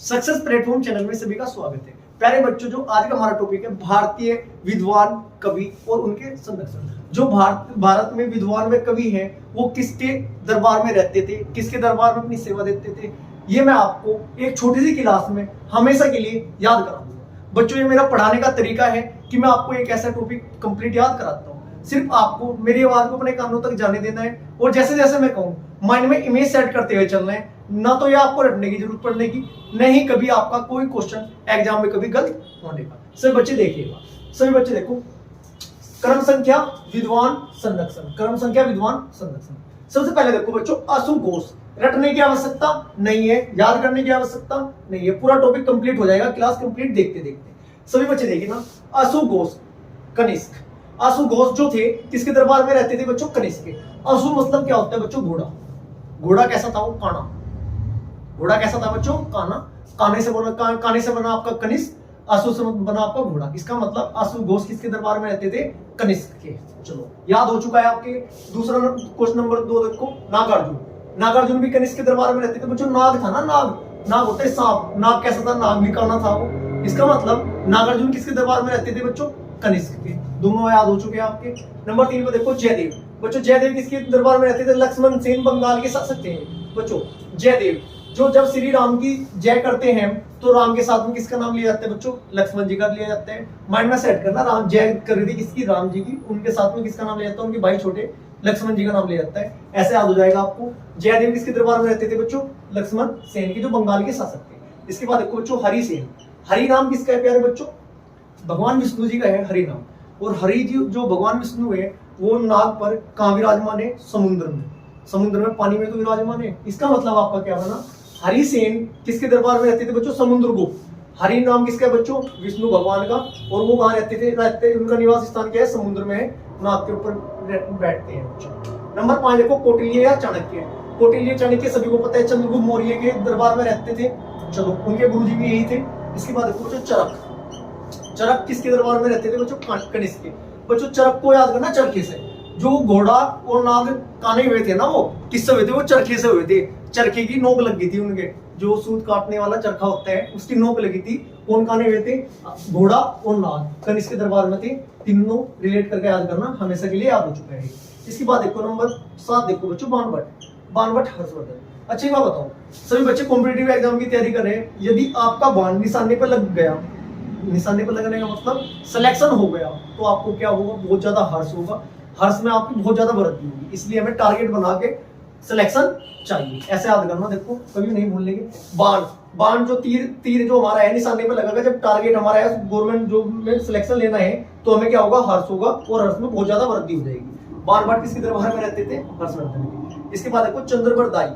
Success platform channel में सभी का स्वागत है। प्यारे बच्चों, जो आज का हमारा टॉपिक है भारतीय विद्वान कवि और उनके संरक्षण। जो भारत में विद्वान व कवि हैं वो किसके दरबार में रहते थे, किसके दरबार में अपनी सेवा देते थे, ये मैं आपको एक छोटी सी क्लास में हमेशा के लिए याद कराऊंगा। बच्चों, ये मेरा पढ़ाने का तरीका है कि मैं आपको एक ऐसा टॉपिक कंप्लीट याद कराता हूँ। सिर्फ आपको मेरी आवाज को अपने कानों तक जाने देना है और जैसे जैसे मैं कहूँ माइंड में इमेज सेट करते हुए चलना है। ना तो ये आपको रटने की जरूरत पड़ने की, नहीं कभी आपका कोई क्वेश्चन एग्जाम में कभी गलत होने का। सभी बच्चे देखिएगा, सभी बच्चे देखो। क्रम संख्या विद्वान संरक्षण, क्रम संख्या विद्वान संरक्षण। सबसे पहले देखो बच्चों, असुघोष। रटने की आवश्यकता नहीं है, याद करने की आवश्यकता नहीं है, पूरा टॉपिक कंप्लीट हो जाएगा क्लास कंप्लीट देखते देखते। सभी बच्चे देखिए ना, असुघोष कनिष्क। असुघोष जो थे किसके दरबार में रहते थे बच्चों? कनिष्क के। असु मतलब क्या होता है बच्चों? घोड़ा। घोड़ा कैसा था? वो काना। घोड़ा कैसा था बच्चों? काना। काने से बना आपका कनिष्क, असु से बना आपका घोड़ा। इसका मतलब असुघोष किसके दरबार में रहते थे? कनिष्क के। चलो, याद हो चुका है आपके। दूसरा क्वेश्चन नंबर 2 देखो, नागार्जुन। नागार्जुन भी कनिष्क के दरबार में रहते थे बच्चों। नाग था ना, नाग। नाग होते सांप। नाग कैसा था? नाग भी काना था वो। इसका मतलब नागार्जुन किसके दरबार में रहते थे बच्चों? कनिष्क के। दोनों याद हो चुके हैं आपके। नंबर 3 पे देखो, जयदेव। बच्चों, जयदेव किसके दरबार में रहते थे? लक्ष्मण सेन बंगाल के शासक थे बच्चों। जयदेव जो जब श्री राम की जय करते हैं तो राम के साथ में किसका नाम लिया जाता है बच्चों? लक्ष्मण जी का लिया जाता है। माइंड में सेट करना, राम जय कर रही थी किसकी? राम जी की। उनके साथ में किसका नाम लिया जाता है? उनके भाई छोटे लक्ष्मण जी का नाम लिया जाता है। ऐसे याद हो जाएगा आपको। जयदेव किसके दरबार में रहते थे बच्चों? लक्ष्मण सेन की, जो बंगाल के शासक थे। इसके बाद देखो बच्चों, हरि सेन। हरि नाम किसका है प्यारे बच्चों? भगवान विष्णु जी का है हरि नाम। और हरि जी जो भगवान विष्णु है वो नाग पर कहाँ विराजमान है? समुद्र में। समुद्र में, पानी में तो विराजमान है। इसका मतलब आपका क्या बना? हरि सेन किसके दरबार में रहते थे बच्चों? समुद्रगुप्त। हरि नाम किसका है बच्चों? विष्णु भगवान का। और वो कहाँ रहते थे? उनका निवास स्थान क्या है? समुद्र में है, नाग के ऊपर बैठते हैं बच्चों। नंबर 5 देखो, कौटिल्य या चाणक्य। कौटिल्य चाणक्य सभी को पता है, चंद्रगुप्त मौर्य के दरबार में रहते थे। चलो, उनके गुरु जी भी यही थे। इसके बाद देखो बच्चों, चरक। चरक किसके दरबार में रहते थे बच्चों? कनिष्क के। बच्चों, चरक को याद करना चरखे से। जो घोड़ा और नाग काने हुए थे ना, वो किससे हुए थे? वो चरखे से हुए थे। चरखे की नोक लगी थी उनके, जो सूत काटने वाला चरखा होता है उसकी नोक लगी थी। कौन काने हुए थे? घोड़ा और नाग कनिष्क के दरबार में थे। तीनों रिलेट करके याद करना, हमेशा के लिए याद हो चुका है। इसके बाद देखो नंबर 7 देखो बच्चों, बाणभट्ट। बाणभट्ट हर्षवर्धन। अच्छी बात बताओ, सभी बच्चे कॉम्पिटिटिव एग्जाम की तैयारी कर रहे हैं। यदि आपका बाण निशाने पर लग गया, निशाने पर लगने का मतलब सिलेक्शन हो गया, तो आपको क्या होगा? बहुत ज्यादा हर्ष होगा। हर्ष में आपकी बहुत ज्यादा वृद्धि होगी। इसलिए हमें टारगेट बना के सिलेक्शन चाहिए। ऐसे याद करना, देखो कभी नहीं भूलने के। बाण, बाण जो तीर जो हमारा है निशाने पे लगेगा, जब टारगेट हमारा है गवर्नमेंट जॉब में सिलेक्शन लेना है, तो हमें क्या होगा? हर्ष होगा और हर्ष में बहुत ज्यादा वृद्धि हो जाएगी। बाणभट्ट किसके दरबार में रहते थे? हर्षवर्धन के। इसके बाद देखो, चंद्रबरदाई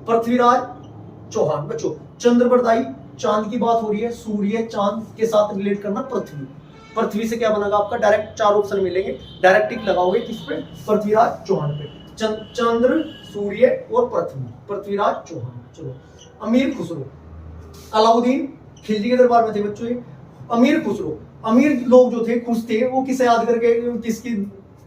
पृथ्वीराज चौहान। बच्चों, चंद्रबरदाई, चांद की बात हो रही है, सूर्य चांद के साथ रिलेट करना पृथ्वी। पृथ्वी से क्या बनेगा आपका? डायरेक्ट 4 ऑप्शन मिलेंगे, डायरेक्ट टिक लगाओगे किस पे? पृथ्वीराज चौहान पे। चंद्र, सूर्य और पृथ्वी, पृथ्वीराज चौहान। चलो, अमीर खुसरो। अलाउद्दीन खिलजी के दरबार में थे बच्चों ये। अमीर खुसरो, अमीर लोग जो थे खुश थे, वो किसे याद करके, किसकी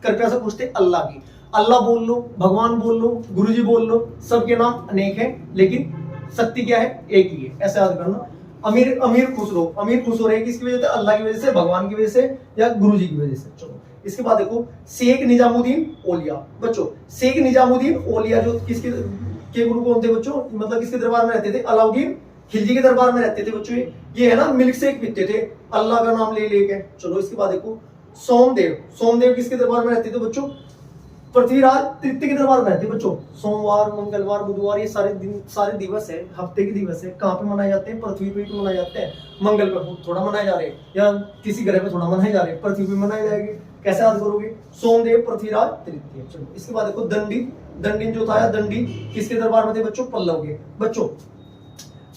कृपया से खुश थे? अल्लाह की। अल्लाह बोल लो, भगवान बोल लो, गुरुजी बोल लो, सबके नाम अनेक है लेकिन शक्ति क्या है? एक ही है। ऐसे याद करना। अमीर खुश रहो। अमीर खुश हो रहे हैं किसकी वजह से? अल्लाह की वजह से, भगवान की वजह से या गुरु जी की वजह से। चलो, इसके बाद देखो, शेख निजामुद्दीन औलिया। बच्चों, शेख निजामुद्दीन औलिया जो किसके के गुरु कौन थे बच्चों? मतलब किसके दरबार में रहते थे? अलाउद्दीन खिलजी के दरबार में रहते थे बच्चों। ये है ना, मिल्क शेक पीते थे अल्लाह का नाम ले लेके। चलो, इसके बाद देखो, सोमदेव। सोमदेव किसके दरबार में रहते थे बच्चों? पृथ्वीराज तृतीय के दरबार में रहते बच्चों। सोमवार, मंगलवार, बुधवार, ये सारे दिन, सारे दिवस है, हफ्ते के दिवस है। कहाँ पे मनाए जाते हैं? पृथ्वी पे तो मनाए जाते हैं। मंगल पर थोड़ा मनाए जा रहे हैं, या किसी ग्रह पे थोड़ा मनाए जा रहे हैं, पृथ्वी पे मनाए जाएंगे। कैसे याद करोगे? सोमदेव, पृथ्वीराज, तृतीय। चलो, इसके बाद देखो, दंडी। दंडी जो था, दंडी किसके दरबार में थे बच्चों? पल्लव के। बच्चों,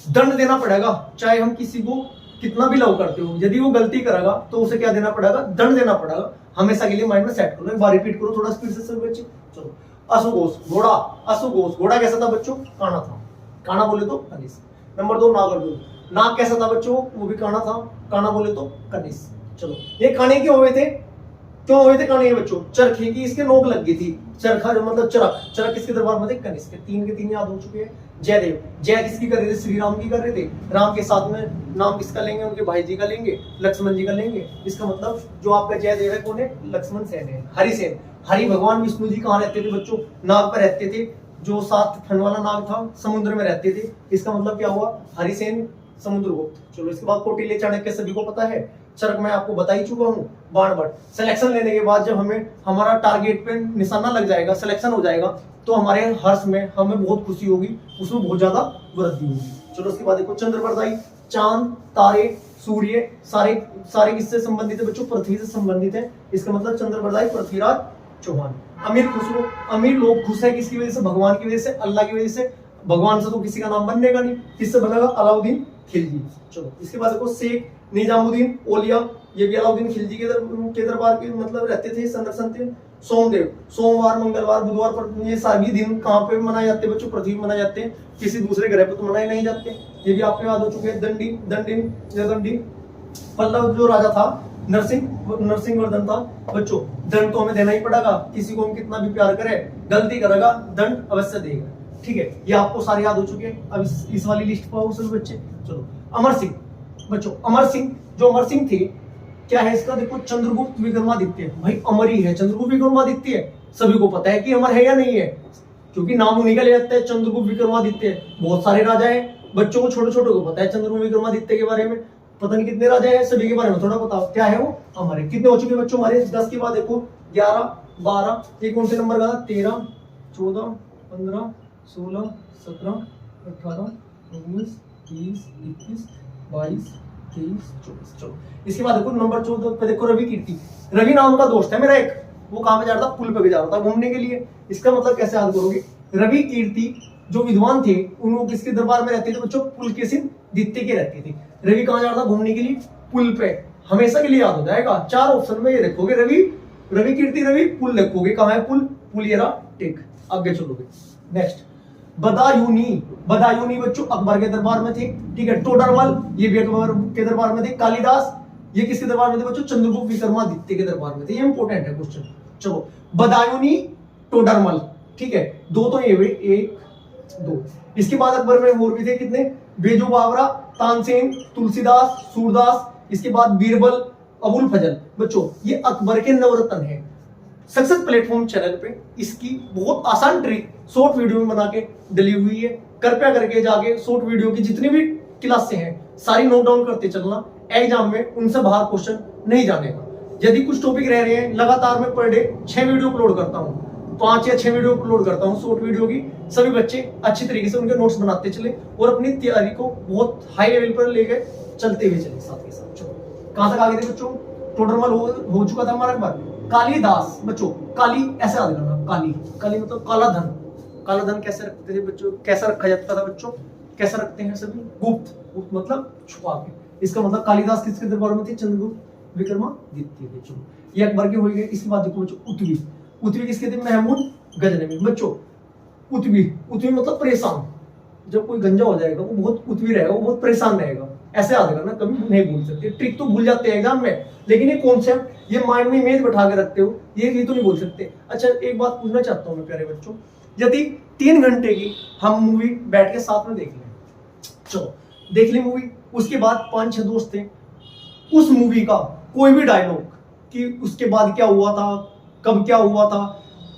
दंड देना पड़ेगा, चाहे हम किसी को कितना भी लव करते हो। यदि वो गलती करेगा तो उसे क्या देना पड़ेगा? दंड देना पड़ेगा। हमेशा के लिए माइंड में सेट करो। एक बार रिपीट करो थोड़ा स्पीड से सभी बच्चे। चलो, असुघोष घोड़ा। असुघोष घोड़ा कैसा था बच्चों? काना था। काना बोले तो कनिष्क। नंबर 2, नागार्जुन। नाग कैसा था बच्चों? वो भी काना था। काना बोले तो कनिष्क। चलो, ये काने क्यों हुए थे? क्यों हुए थे कौन बच्चों? चरखे की इसके नोक लग गई थी। चरखा जो मतलब चरख, चरख किसके दरबार में थे? कनिष्क के। तीन के तीन याद हो चुके हैं। जयदेव, जय किसकी कर रहे थे? श्री राम की कर रहे थे। राम के साथ में नाम किसका लेंगे? उनके भाई जी का लेंगे, लक्ष्मण जी का लेंगे। इसका मतलब जो आपका जयदेव है कौन है? लक्ष्मण सेन है। हरिसेन, हरि भगवान विष्णु जी कहाँ रहते थे बच्चों? नाग पर रहते थे। जो 7 फन वाला नाग था समुद्र में रहते थे। इसका मतलब क्या हुआ? हरिसेन समुद्रगुप्त। चलो इसके बाद कौटिल्य चाणक्य सभी को पता है। चरक मैं आपको बता ही चुका हूँ। बाणभट्ट, सिलेक्शन लेने के बाद जब हमें हमारा टारगेट पे निशाना लग जाएगा, सिलेक्शन हो जाएगा, तो हमारे हर्ष में हमें बहुत खुशी होगी, उसमें बहुत ज्यादा वृद्धि होगी। चलो उसके बाद देखो चंद्रप्रदायी, चांद, तारे, सूर्य, सारे सारे किससे संबंधित है बच्चों? पृथ्वी से संबंधित है। इसका मतलब चंद्रप्रदायी पृथ्वीराज चौहान। अमीर खुसरो, अमीर लोग खुश है किसकी वजह से? भगवान की वजह से, अल्लाह की वजह से। भगवान से तो किसी का नाम बनेगा नहीं, किससे बनेगा? अलाउद्दीन खिलजी। चलो इसके बाद देखो शेख निजामुद्दीन औलिया, ये भी अलाउद्दीन खिलजी के दरबार के मतलब रहते थे, संरक्षण थे। सोमदेव, सोमवार, मंगलवार, बुधवार पर ये सभी दिन कहाँ पे मनाए जाते हैं बच्चों? पृथ्वी में मनाए जाते हैं, किसी दूसरे ग्रह पे तो मनाए नहीं जाते। ये भी आपको याद हो चुके हैं। दंडी पल्लव जो राजा था नरसिंह वर्धन था बच्चों। दंड तो हमें देना ही पड़ेगा, किसी को हम कितना भी प्यार करे, गलती करेगा दंड अवश्य देगा। ठीक है, ये आपको सारे याद हो चुके हैं। अब इस वाली लिस्ट पर सभी बच्चे। चलो अमर सिंह बच्चों, अमर सिंह, जो अमर सिंह थे क्या है इसका? देखो चंद्रगुप्त विक्रमादित्य, भाई अमर ही है चंद्रगुप्त विक्रमादित्य। सभी को पता है कि अमर है या नहीं है, क्योंकि नाम उन्हीं का ले जाता है चंद्रगुप्त विक्रमादित्य। बहुत सारे राजा है बच्चों को, छोटे छोटे को पता है चंद्रगुप्त विक्रमादित्य के बारे में। पता नहीं कितने राजा है, सभी के बारे में थोड़ा पता क्या है वो हमारे। कितने हो चुके बच्चों हमारे? 10 के बाद देखो 11, 12, ये कौन से नंबर का? 13, 14, 15, 16, 17, 18, 19, 20, 21, 22, 23, 24। चलो इसके बाद देखो नंबर 14 पे देखो रवि कीर्ति। रवि नाम का दोस्त है मेरा एक, वो कहाँ पे जा रहा था? पुल पे जा रहा था घूमने के लिए। इसका मतलब कैसे याद करोगे? रवि कीर्ति जो विद्वान थे उनको किसके दरबार में रहते थे बच्चों? पुलकेशिन द्वितीय के रहते थे। रवि कहाँ जा रहा था घूमने के लिए? पुल पे। हमेशा के लिए याद हो जाएगा। 4 ऑप्शन में ये रखोगे, रवि कीर्ति, रवि, पुल रखोगे। कहाँ है पुल? पुलियरा टेक। आगे चलोगे। नेक्स्ट बदायूनी बच्चों अकबर के दरबार में थे। ठीक है। टोडरमल, ये भी अकबर के दरबार में थे। कालिदास, ये किसके दरबार में थे बच्चों? चंद्रगुप्त विक्रमादित्य के दरबार में थे। ये इंपॉर्टेंट है क्वेश्चन। चलो बदायूनी, टोडरमल, ठीक है, 2 तो ये हुए, 1, 2। इसके बाद अकबर में और भी थे कितने? बेजू बावरा, तानसेन, तुलसीदास, सूरदास, इसके बाद बीरबल, अबुल फजल। बच्चों ये अकबर के नवरत्न है। सक्सेस प्लेटफॉर्म चैनल पे इसकी बहुत आसान ट्रिक शॉर्ट वीडियो में बना के डली हुई है। कृपया करके जाके शॉर्ट वीडियो की जितनी भी क्लासें हैं सारी नोट डाउन करते चलना। एग्जाम में उनसे बाहर क्वेश्चन नहीं जानेगा। यदि कुछ टॉपिक रह रहे हैं, लगातार मैं पर डे 6 वीडियो अपलोड करता हूँ, 5 या 6 वीडियो अपलोड करता हूँ शॉर्ट वीडियो की। सभी बच्चे अच्छी तरीके से उनके नोट्स बनाते चले और अपनी तैयारी को बहुत हाई लेवल पर लेके चलते हुए चले साथ के साथ। चलो कहां तक आगे थे बच्चों? टोडरमल हो चुका था हमारा अकबर। कालिदास बच्चों, काली ऐसे याद करना, काली मतलब काला धन। काला धन कैसे रखते थे बच्चों? कैसा रखा जाता था बच्चों? कैसा रखते हैं सभी? गुप्त मतलब छुपा के। इसका मतलब कालिदास किसके दरबार में थे? चंद्रगुप्त विक्रमादित्य थे। चलो ये अकबर के हो गए। इसके बाद देखो बच्चों उतवी किसके थे? महमूद गजनवी। बच्चों उतवी मतलब परेशान। जब कोई गंजा हो जाएगा वो बहुत उतवी रहेगा, वो बहुत परेशान रहेगा, ऐसे याद करना, कभी नहीं भूल सकते। ट्रिक तो भूल जाते हैं एग्जाम में, लेकिन ये कॉन्सेप्ट, ये माइंड में इमेज बैठा के रखते हो, ये तो नहीं भूल सकते। अच्छा एक बात पूछना चाहता हूँ मैं प्यारे बच्चों, यदि 3 घंटे की हम मूवी बैठ के साथ में देख लें, चलो देख ली मूवी, उसके बाद 5-6 दोस्त थे, उस मूवी का कोई भी डायलॉग कि उसके बाद क्या हुआ था, कब क्या हुआ था,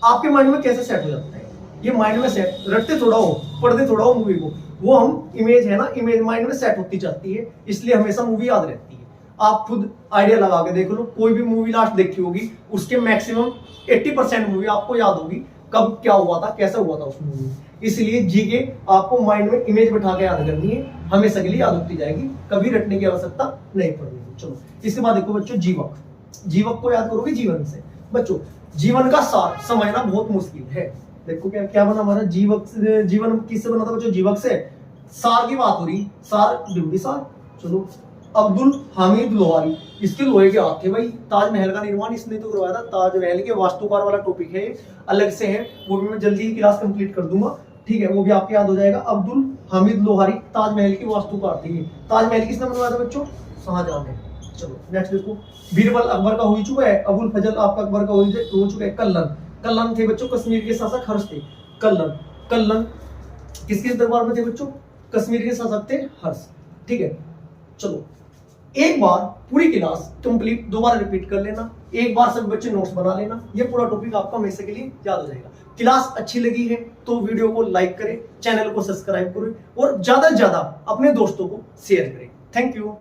आपके माइंड में कैसे सेट हो जाता है? ये माइंड में सेट, रटते थोड़ा हो, पढ़ते थोड़ा हो मूवी को, वो हम इमेज है ना, इमेज माइंड में सेट होती जाती है, इसलिए हमेशा मूवी याद रहती है। आप खुद आइडिया लगा के देख लो, कोई भी मूवी लास्ट देखी होगी, उसके मैक्सिमम 80% मूवी आपको याद होगी, कब क्या हुआ था, कैसा हुआ था उस मूवी में। इसलिए जीके आपको माइंड में इमेज बैठा के याद करनी है, हमेशा के लिए याद होती जाएगी, कभी रटने की आवश्यकता नहीं पड़ेगी। चलो इसके बाद देखो बच्चों, जीवक को याद करोगे जीवन से। बच्चों जीवन का सार समझना बहुत मुश्किल है। देखो क्या क्या बना हमारा जीवक, जीवन किससे बना था बच्चों? जीवक से। सार की बात हो रही, सार ड्यूटी सार। चलो अब्दुल हामिद लोहारी, इसके लोहे के हाथ थे भाई। ताजमहल का निर्माण इसने तो करवाया था। ताजमहल के वास्तुकार वाला टॉपिक है, अलग से है, वो भी मैं जल्दी ही क्लास कंप्लीट कर दूंगा, ठीक है, वो भी आपको याद हो जाएगा। अब्दुल हामिद लोहारी ताजमहल की वास्तुकार थे। ताजमहल किसने बनवाया था बच्चों? शाहजहां ने। चलो नेक्स्ट देखो, बीरबल अकबर का हो चुका है, अबुल फजल आपका अकबर का हो चुका है। कल्लन, कल्लन थे बच्चों कश्मीर के शासक हर्ष थे। कल्लन, कल्लन किसके दरबार में थे बच्चों? कश्मीर के शासक थे हर्ष। ठीक है, चलो एक बार पूरी क्लास कंप्लीट दोबारा रिपीट कर लेना, एक बार सब बच्चे नोट्स बना लेना, ये पूरा टॉपिक आपका हमेशा के लिए याद हो जाएगा। क्लास अच्छी लगी है तो वीडियो को लाइक करें, चैनल को सब्सक्राइब करें और ज्यादा से ज्यादा अपने दोस्तों को शेयर करें। Thank you.